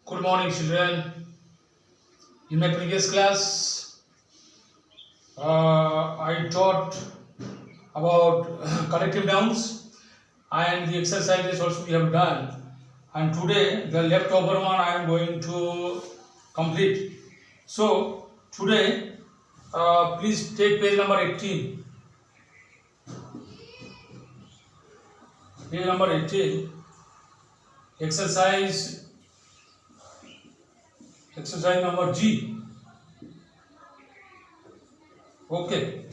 Good morning, children. In my previous class, I taught about collective nouns and the exercises also we have done. And today, the leftover one I am going to complete. So, today, please take page number 18. Page number 18, exercise number G. Okay.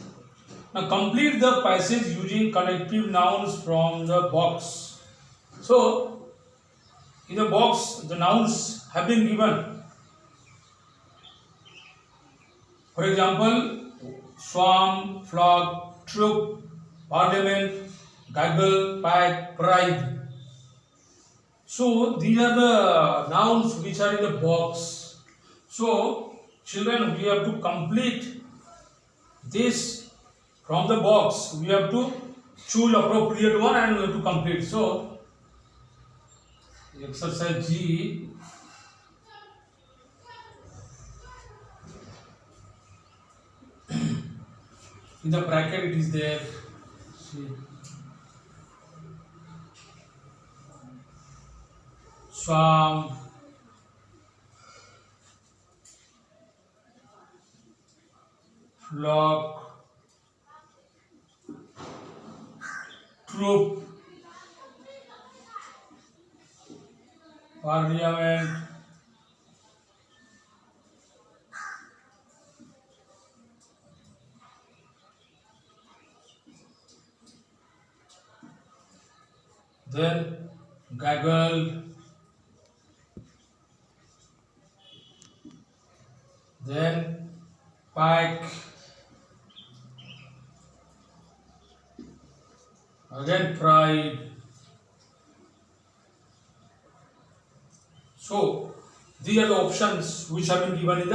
Now complete the passage using connective nouns from the box. So in the box the nouns have been given. For example, swarm, flock, troop, parliament, gaggle, pack, pride. So these are the nouns which are in the box. So children, we have to complete this from the box. We have to choose appropriate one and we have to complete. So exercise G, in the bracket it is there. See. Swarm, flock, troop, parliament, then gaggle, then pike, again pride. So these are the options which have been given in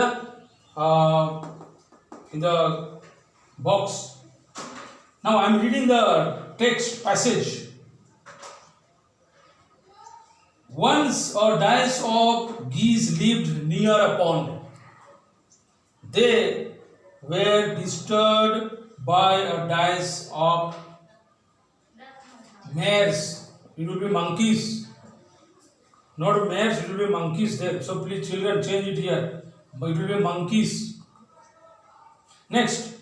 the box. Now I am reading the text passage. Once a dash of geese lived near a pond. They were disturbed by a dash of mares. It will be monkeys. Not mares, it will be monkeys there. So please children change it here. But it will be monkeys. Next.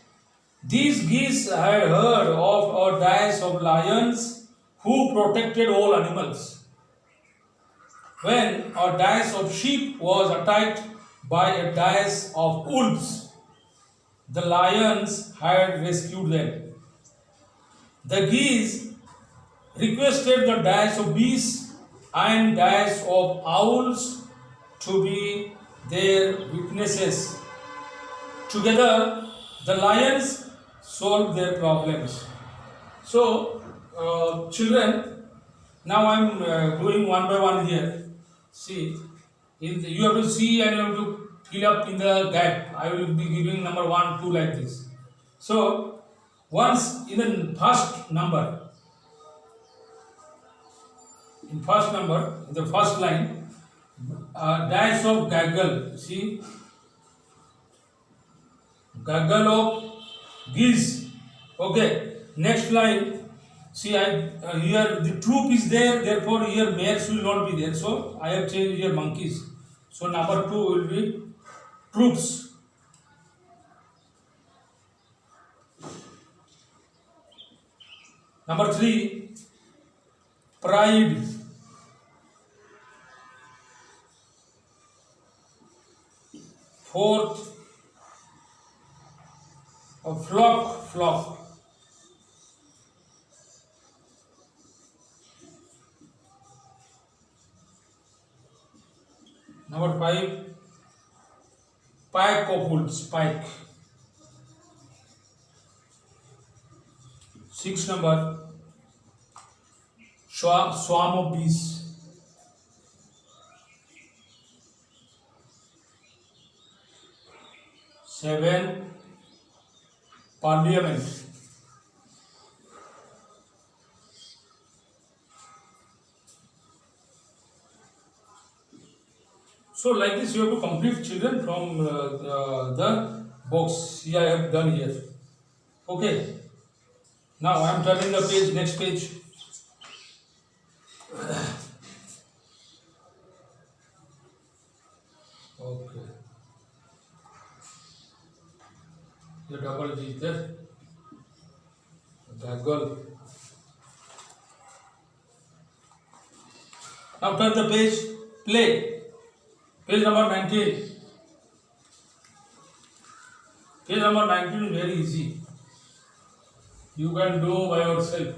These geese had heard of a dash of lions who protected all animals. When a dash of sheep was attacked by a dash of wolves, the lions had rescued them. The geese requested the dash of bees and dash of owls to be their witnesses. Together, the lions solved their problems. So, children, now I am doing one by one here. See, you have to see and you have to fill up in the gap. I will be giving number 1, 2 like this. So, once in the first number, in the first line, dash of gaggle. See, gaggle of geese. Okay. Next line. See, here the troop is there. Therefore, here mares will not be there. So I have changed here monkeys. So number 2 will be troops. Number 3, pride. Fourth, a flock. Number 5, pike of wolves, pike. 6 number, swarm of bees. 7, parliament. So like this, you have to complete, children, from the box. See, I have done here. Okay. Now I am turning the page. Next page. Okay. The double G there. Gaggle. Now turn the page. Play. Page number 19. Page number 19 is very easy. You can do by yourself.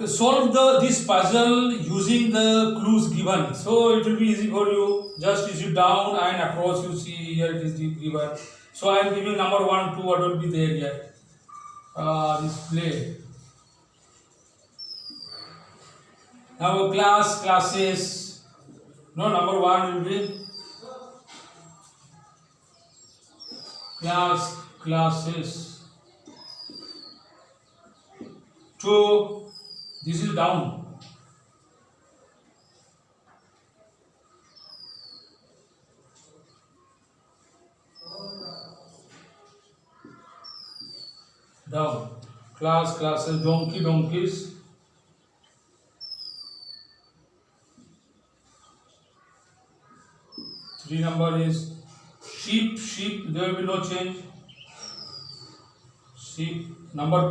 Solve this puzzle using the clues given. So it will be easy for you. Just you down and across, you see here it is given. So I am giving number 1, 2, what will be there here. Display. Now classes. No, number 1 will be classes. 2, this is down. Down. Classes, donkeys. Three number is sheep, there will be no change. Sheep. Number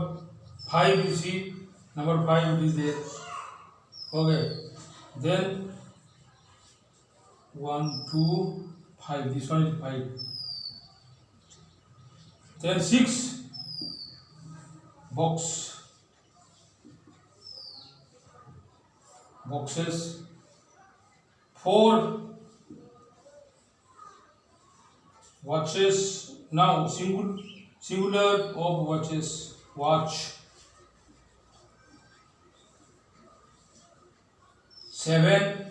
5 you see, number 5 it is there. Okay. Then 1, 2, 5. This one is 5. Then 6. Boxes. 4. Watches. Now singular of watches. Watch. 7.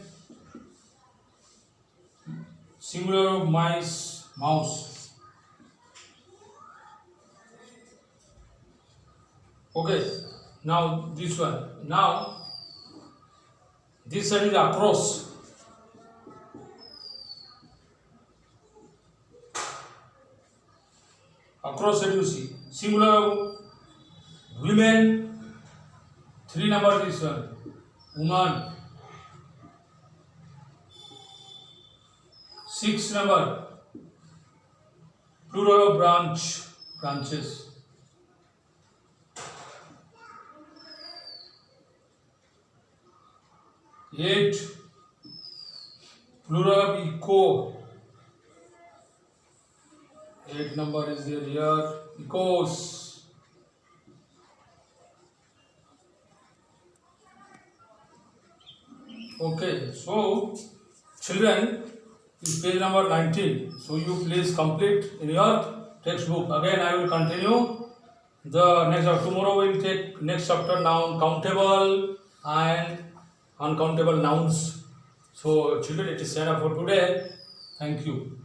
Singular of mouse. Okay. Now this one. Now this side is across. Across side you see. Singular of women. 3 number this one. Woman. 6 number. Plural of branches. 8. Plural of echo. 8 number is there here. Echoes. Okay, so children, this is page number 19. So you please complete in your textbook. Again, I will continue. The next tomorrow we will take next chapter, noun, countable and uncountable nouns. So children, it is set up for today. Thank you.